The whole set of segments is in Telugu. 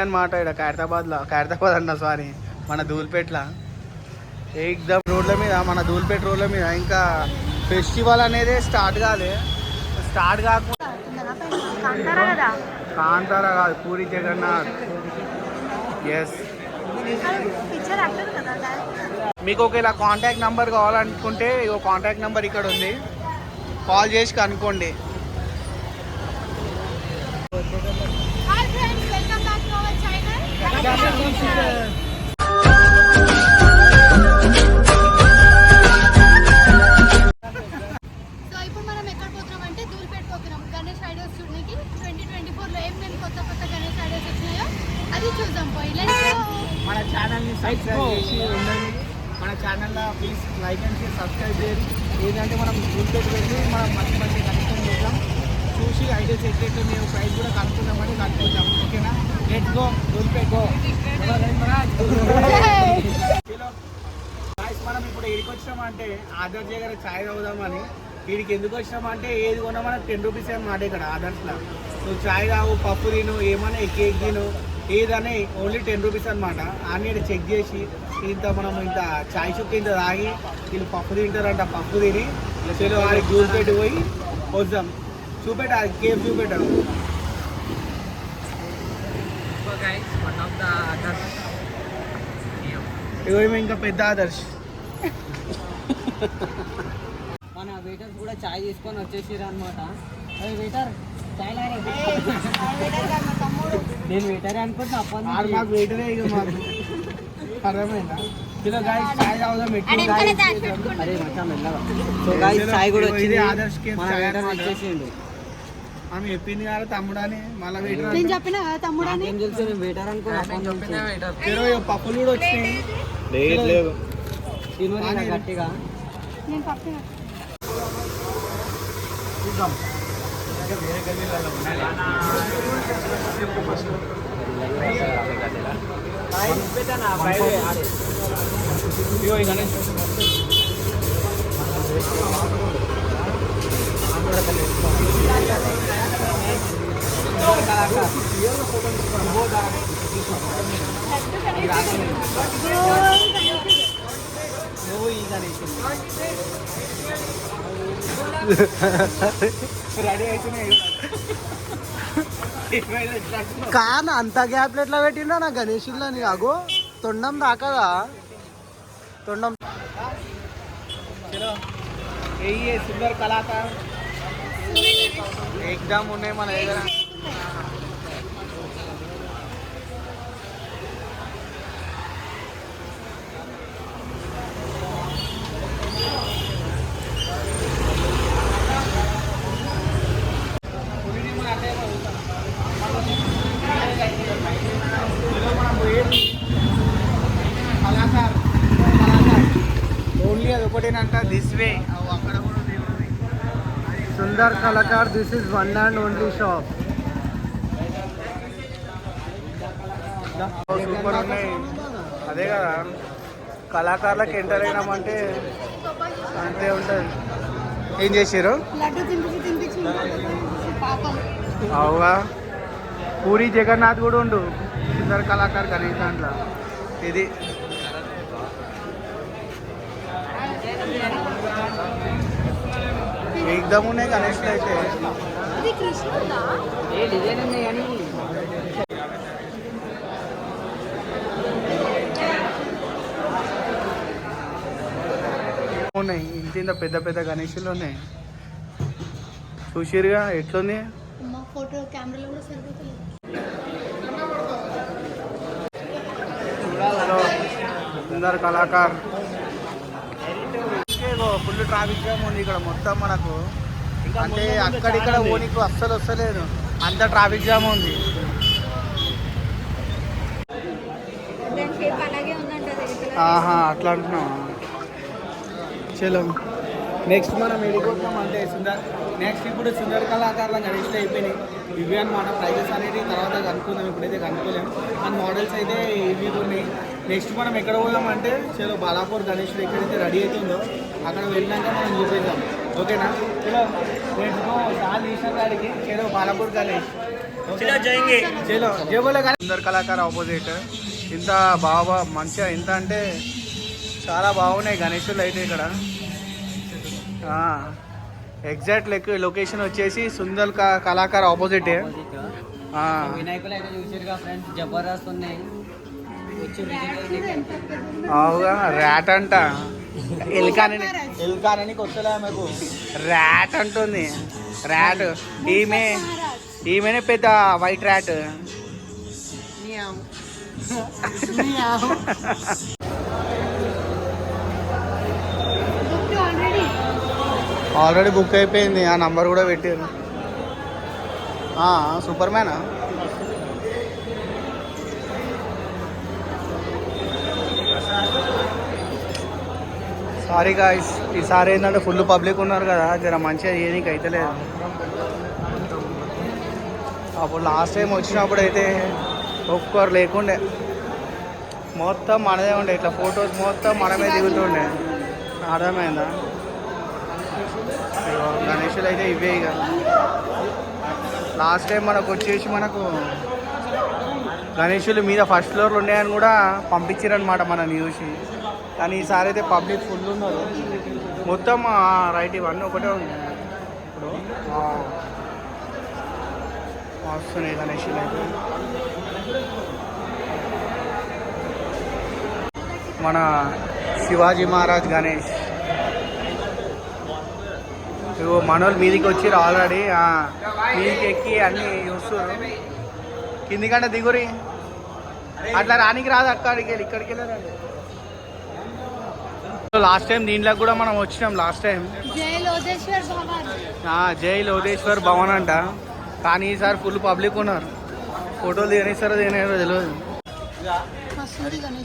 అనమాట. ఇక్కడ ఖైరతాబాద్ అన్న సారీ మన ధూల్పేట్ల ఏకదమ్ రోడ్ల మీద, మన ధూల్పేట రోడ్ల మీద ఇంకా ఫెస్టివల్ అనేది స్టార్ట్ కాకుండా కాంతారా కాదు, పూరి జగన్నాథ్. ఎస్, మీకు ఒకవేళ కాంటాక్ట్ నెంబర్ కావాలనుకుంటే ఇగో కాంటాక్ట్ నెంబర్ ఇక్కడ ఉంది, కాల్ చేసి కనుక్కోండి. మన ఛానల్ని సబ్స్క్రైబ్ చేసి ఉండండి. మన ఛానల్లో please like and share, subscribe చేయండి. ఏంటంటే మనం ధూల్పేట వెళ్ళి మనం మంచి కనెక్షన్ చేద్దాం, చూసి ఐడియాస్ ఎట్లయితే మేము ప్రైస్ కూడా కనుక్కుందామని కనుక్కుందాం. ఓకేనా? Let's go Dhoolpet go. మనం ఇప్పుడు ఎక్కడికి వచ్చినామంటే ఆదర్శ్ దగ్గర ఛాయ్ తాగుదామని. వీడికి ఎందుకు వచ్చినామంటే ఏది కొన్నా మనకు 10 రూపీస్ అన్నమాట ఇక్కడ ఆదర్శ్లో. నువ్వు ఛాయ్ తాగు, పప్పు తిను, ఏమన్నా కేక్ తిను, ఏదని ఓన్లీ 10 రూపీస్ అనమాట. అన్నీ చెక్ చేసి మనం ఇంత చాయ్ చుక్క ఇంత తాగి వీళ్ళు పప్పు తింటారంట. పప్పు తిని చలో వాడికి ధూల్పేట పోయి వద్దాం. చూపెట్టాలి కేఫ్ చూపెట్టాడు. ఇగో ఇంకా పెద్ద ఆదర్శ్. మన వెయిటర్స్ కూడా చాయ్ తీసుకొని వచ్చేసారు అనమాట. అదే వెయిటర్ చాయ్ నేను వెయిటర్ అనుకుంటున్నా. మాకు వెయిటరే ఇక మాకు అర్థమైందా? కిలో గాయస్ చాయ్ తాగుదాం. అరే మచ్చా మెల్లగా. సో గాయస్ చాయ్ కూడా వచ్చింది. ఆదర్శ్ కేఫ్ వెయిటర్ వచ్చేసిండు. ఆమె చెప్పింది కదా తమ్ముడు అని, మళ్ళీ వెయిటర్ నేను చెప్పిన తమ్ముడు అని. ఏం తెలుసు నేను వెయిటర్ అనుకున్నా. పప్పులు కూడా వచ్చినాయి. గట్టిగా నేను పప్పు చూద్దాం. కాన అంత గ్యాప్ ఎట్లా పెట్టిండా నా గణేషుల్లో? నీ అగో తొండం దాకదా, తొండం. ఏ సుందర్ కళాకార్ ఎగ్జామ్ ఉన్నాయి మన దగ్గర. ఓన్లీ అది ఒకటేనంట, దిస్ వే. అక్కడ కూడా Sundar Kalakar, this is one and only shop. Super ఉన్నాయి. అదే కదా కళాకారులకు ఎంటర్ అయినామంటే అంతే ఉంటుంది. ఏం చేసారు? అవుగా పూరి జగన్నాథ్ కూడా ఉండు సుందర్ కళాకార్ గణేష్ దాంట్లో. ఇది ఏకదమ్ ఉన్నాయి గణేష్లో అయితే. ఉన్నాయి ఇంత పెద్ద పెద్ద గణేషులు ఉన్నాయి. చూసిరుగా ఎట్లుంది. ఫోటో కెమెరాలో కూడా సరిపోతుంది. Sundar Kalakar. Full traffic jam ఉంది ఇక్కడ మొత్తం మనకు. అంటే అక్కడిక్కడ ఓనికి అస్సలు వస్తలేదు, అంత ట్రాఫిక్ జామ్ ఉంది. ఆహా అట్లా అంటున్నాం. చలో నెక్స్ట్ మనం వెళ్ళిపోతున్నాం. అంటే నెక్స్ట్ ఇప్పుడు సుందర్ కళాకారుల గణేష్లు అయిపోయినాయి. ఇవి అనమాట ప్రైజెస్ అనేది తర్వాత కనుక్కుందాం. ఇప్పుడైతే కనుక్కోలేము. మన మోడల్స్ అయితే ఇవి ఉన్నాయి. నెక్స్ట్ మనం ఎక్కడ పోదామంటే చలో బాలాపూర్ గణేష్లు ఎక్కడైతే రెడీ అవుతుందో అక్కడ వెళ్ళినాక మనం చూపిద్దాం. ఓకేనా? చలో చాలా తీసిన గాడికి చలో బాలాపూర్ గణేష్. చలో జేబులో కానీ సుందర్ కళాకార్ ఆపోజిట్ ఇంత బాగా మంచిగా ఇంత అంటే చాలా బాగున్నాయి గణేశులు అయితే ఇక్కడ ఎగ్జాక్ట్ లొకేషన్ వచ్చేసి సుందర్ కళాకార్ ఆపోజిట్ వినాయకులు అయితే చూసారుగా ఫ్రెండ్స్, జబర్దస్త్ ఉన్నాయి. వచ్చి అవుగా ర్యాట్ అంట ఎల్కానని కొత్తలే ఆమెకు ర్యాట్ అంటుంది. ర్యాట్ ఈమెనే పెద్ద వైట్ ర్యాట్. ఆల్రెడీ బుక్ అయిపోయింది, ఆ నంబర్ కూడా పెట్టారు. సూపర్ మ్యానా? సారీ గాయ్స్, ఈసారి ఏంటంటే ఫుల్ పబ్లిక్ ఉన్నారు కదా, జర మంచిగా చేయనీకి అయితే లేదు. అప్పుడు లాస్ట్ టైం వచ్చినప్పుడు అయితే ఒక్కరు లేకుండే, మొత్తం మనదే ఉండే. ఇట్లా ఫొటోస్ మొత్తం మనమే దిగుతుండే. అర్థమైందా? గణేషులు అయితే ఇవే ఇక. లాస్ట్ టైం మనకు వచ్చేసి మనకు గణేషులు మీద ఫస్ట్ ఫ్లోర్లు ఉన్నాయని కూడా పంపించారనమాట మనని చూసి. కానీ ఈసారి అయితే పబ్లిక్ ఫుల్ ఉన్నారు మొత్తం. రైట్, ఇవన్నీ ఒకటే ఉంది ఇప్పుడు. వస్తున్నాయి గణేషులు అయితే. మన శివాజీ మహారాజ్ గణేష్ ఇగో మనోళ్ళు మీదికి వచ్చిర్రు ఆల్రెడీ. మీదికి ఎక్కి అన్నీ చూస్తారు. కిందికంటే దిగురి, అట్లా రానికి రాదు. అక్కడికి వెళ్ళి ఇక్కడికి వెళ్ళారండి. లాస్ట్ టైం దీంట్లోకి కూడా మనం వచ్చినాం. లాస్ట్ టైం జై లోదేశ్వర్ భవన్ అంట. కానీ ఈసారి ఫుల్ పబ్లిక్ ఉన్నారు. ఫోటోలు తినేస్తారో తినేస్తారో తెలియదు.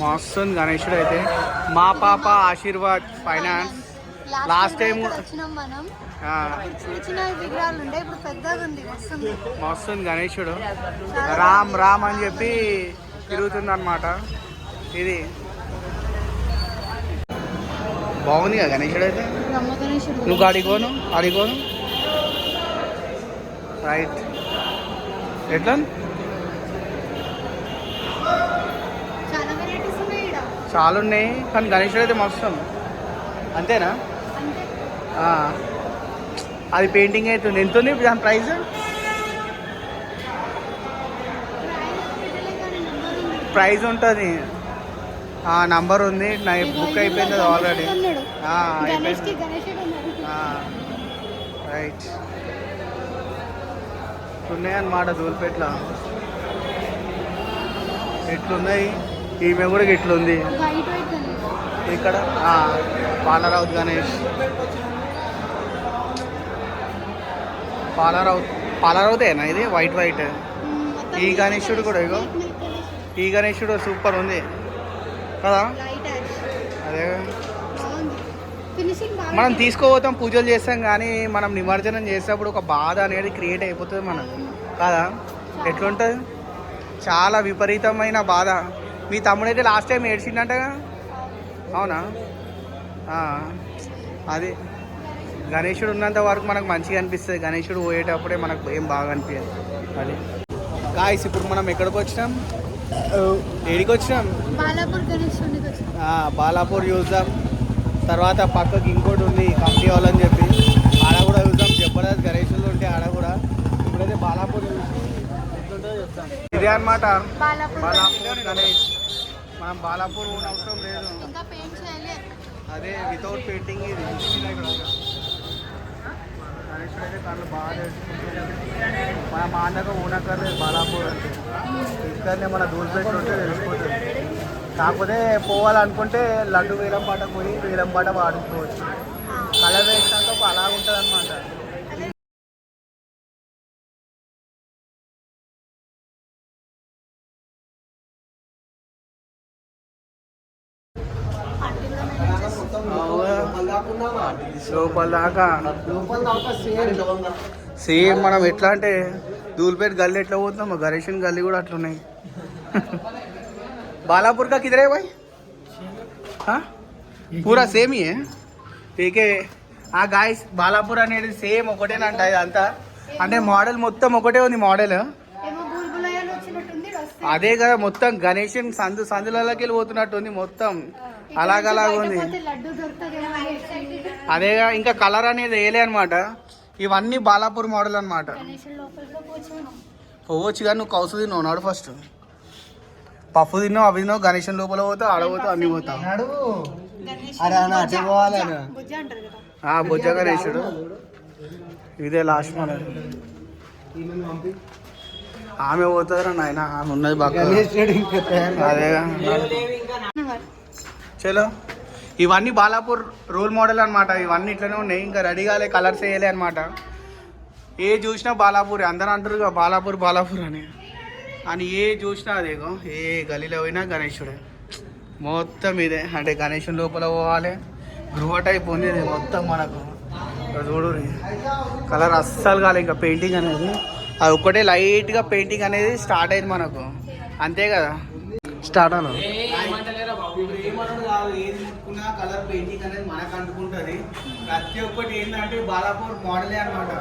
మస్తు ఉంది గణేశుడు అయితే. మా పాప ఆశీర్వాద్ ఫైనాన్స్. లాస్ట్ టైం మస్తు ఉంది గణేశుడు. రామ్ రామ్ అని చెప్పి తిరుగుతుంది అనమాట. ఇది బాగుంది కదా గణేశుడు అయితే. నువ్వు అడిగోను రైట్. ఎట్లా చాలా ఉన్నాయి, కానీ గణేశుడు అయితే మస్తు. అంతేనా? అది పెయింటింగ్ అవుతుంది. ఎంత ఉంది దాని ప్రైస్? ప్రైస్ ఉంటుంది, నంబర్ ఉంది. బుక్ అయిపోయింది అది ఆల్రెడీ. రైట్. ఉన్నాయన్నమాట దూల్పేట్లో. ఎట్లున్నాయి? ఈమె కూడా ఇట్లుంది ఇక్కడ. పాలరావుత్ గణేష్, పాలరావుతేనా ఇది? White white. ఈ గణేశుడు కూడా ఇగో, ఈ గణేశుడు సూపర్ ఉంది కదా. అదే మనం తీసుకోపోతాం, పూజలు చేస్తాం, కానీ మనం నిమజ్జనం చేసేటప్పుడు ఒక బాధ అనేది క్రియేట్ అయిపోతుంది మనకు కదా. ఎట్లుంటుంది? చాలా విపరీతమైన బాధ. మీ తమ్ముడైతే లాస్ట్ టైం ఏడ్చిందంటగా, అవునా? అది గణేశుడు ఉన్నంత వరకు మనకు మంచిగా అనిపిస్తుంది. గణేశుడు పోయేటప్పుడే మనకు ఏం బాగా అనిపించదు. అది గాయ్స్, ఇప్పుడు మనం ఎక్కడికి వచ్చినాం? ఏడికి వచ్చినాం? బాలాపూర్ చూద్దాం. తర్వాత పక్కకి ఇంకోటి ఉంది కంపెనీ వాళ్ళని చెప్పి, ఆడ కూడా చూద్దాం. జబర్దస్త్ గణేశులు ఉంటే ఆడ కూడా. ఇప్పుడైతే బాలాపూర్ చూసి ఎట్లుంటుందో చెప్తాం. ఇదే అనమాట బాలాపూర్ గణేష్. మనం బాలాపూర్ ఊన అవసరం లేదు, అదే వితౌట్ పెయింటింగ్. ఇది గణేశుడు అయితే కళ్ళు బాగా తెలుసుకుంటుంది. మనం ఆండగా ఊనక్కర్లేదు బాలాపూర్ అంటే. ఇక్కడనే మన దూల్పేట ఉంటే తెలిసిపోతుంది. కాకపోతే పోవాలనుకుంటే లడ్డు వేలంపాట పోయి వేలంపాట పాడుకోవచ్చు. కలర్ వేసినాక అలా ఉంటుంది అనమాట. లోపల దాకా సేమ్ మనం ఎట్లా అంటే దూల్పేట గల్లీ ఎట్లా పోతున్నాం, గణేషన్ గల్లీ కూడా అట్లున్నాయి. बालापुर का किधर है भाई? हाँ पूरा సేమ్ ही है ठीक है. గాయస్ బాలాపూర్ అనేది సేమ్ ఒకటేనంట. ఇదంతా అంటే మోడల్ మొత్తం ఒకటే ఉంది. మోడల్ అదే కదా మొత్తం గణేష్ సందులకి వెళ్ళి పోతున్నట్టు ఉంది మొత్తం అలాగలాగా ఉంది. లడ్డు దొరుకుతుంది. అదేగా ఇంకా కలర్ అనేది వేయలే అనమాట. ఇవన్నీ బాలాపూర్ మోడల్ అనమాట. గణేషుడి లోపల కూడా కూర్చోను. పోవచ్చు కానీ నువ్వు కౌసు తిన్నావు నాడు ఫస్ట్ పప్పు తిన్నావు అవి తిన్నావు గణేషన్ లోపల పోతావు ఆడపోతావు అన్ని పోతావు. బుజ్జ అంటారు కదా. బొజ్జ గణేశుడు ఇదే లాస్ట్ మన ఆమె పోతుందిరా నాయన ఆమె ఉన్నది బాగా అదేగా. చలో ఇవన్నీ బాలాపూర్ రోల్ మోడల్ అనమాట. ఇవన్నీ ఇట్లనే ఉన్నాయి ఇంకా రెడీ కాలే కలర్స్ వేయలే అనమాట. ఏ చూసినా బాలాపూర్ అందరూ అంటారు కదా బాలాపూర్ బాలాపూర్ అని ఏ చూసినా అదేగో ఏ గలీలో పోయినా గణేశుడే మొత్తం ఇదే. అంటే గణేశుని లోపల పోవాలి గృహ టైప్ ఉంది ఇది మొత్తం మనకు. చూడు కలర్ అస్సలు కాలే ఇంకా పెయింటింగ్ అనేది అది ఒక్కటే లైట్గా పెయింటింగ్ అనేది స్టార్ట్ అయింది మనకు అంతే కదా. స్టార్ట్ అన్న ఏమన్నాడు కాదు ఏది ముట్టుకున్నా కలర్ పెయింటింగ్ అనేది మనకు అంటుకుంటుంది. ప్రతి ఒక్కటి ఏంటంటే బాలాపూర్ మోడలే అనమాట.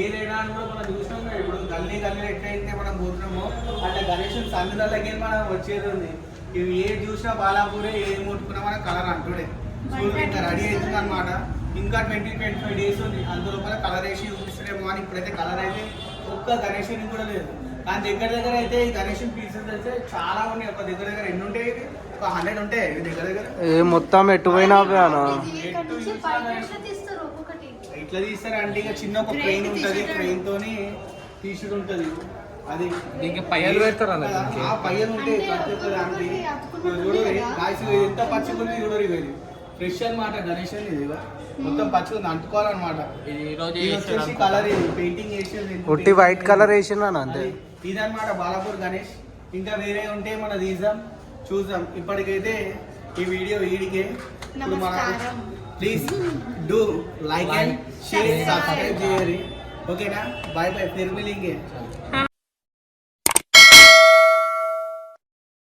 ఏదైనా అని కూడా మనం చూసినాం కదా ఇప్పుడు గల్లీ ఎట్లయితే మనం పోతున్నామో అట్లా గణేశుని సందులకి మనం వచ్చేది ఉంది. ఇవి ఏది చూసినా బాలాపూరే ఏది ముట్టుకున్నా మన కలర్ అంటుడే. ఇంకా రెడీ అవుతుంది అనమాట. ఇంకా 20-25 డేస్ ఉంది అందులోపల కలర్ వేసి చూపిస్తాడేమో అని. ఇప్పుడైతే కలర్ అయితే ఒక్క గణేశుని కూడా లేదు. కానీ దగ్గర అయితే ఈ గణేశుని పీసెస్ అయితే చాలా ఉన్నాయి. ఒక దగ్గర ఎన్ని ఉంటాయి? ఒక 100 ఉంటాయి దగ్గర మొత్తం ఎటు పోయినా తీస్తారు ఒక్కొక్కటి. ఇట్లా తీస్తారు అంటే ఇక చిన్న ఒక ట్రైన్ ఉంటుంది ట్రైన్ తోని తీసుడు ఉంటుంది. అది దీనికి పయ్యలు పెడతారు అన్న ఆ పయ్యలు ఉంటాయి ప్రతి ఒక్క దానికి. చూడు ఎంత పచ్చిగుంది చూడరు. ఇది ఫ్రెష్ అనమాట గణేశన్ ఇది మొత్తం పచ్చిగుంది అంటుకోవాలన్నమాట. వచ్చేసి కలర్ ఇది పెయింటింగ్ వేసేది ఉట్టి వైట్ కలర్ వేసిన అంతే. ఇదన్నమాట బాలాపూర్ గణేష్. ఇంకా వేరే ఉంటే మనం తీద్దాం చూద్దాం. ఇప్పటికైతే ఈ వీడియో వీడికే. ఇప్పుడు మనం please do like and share subscribe చేయాలి. ఓకేనా? Bye bye Phir మిలేంగే.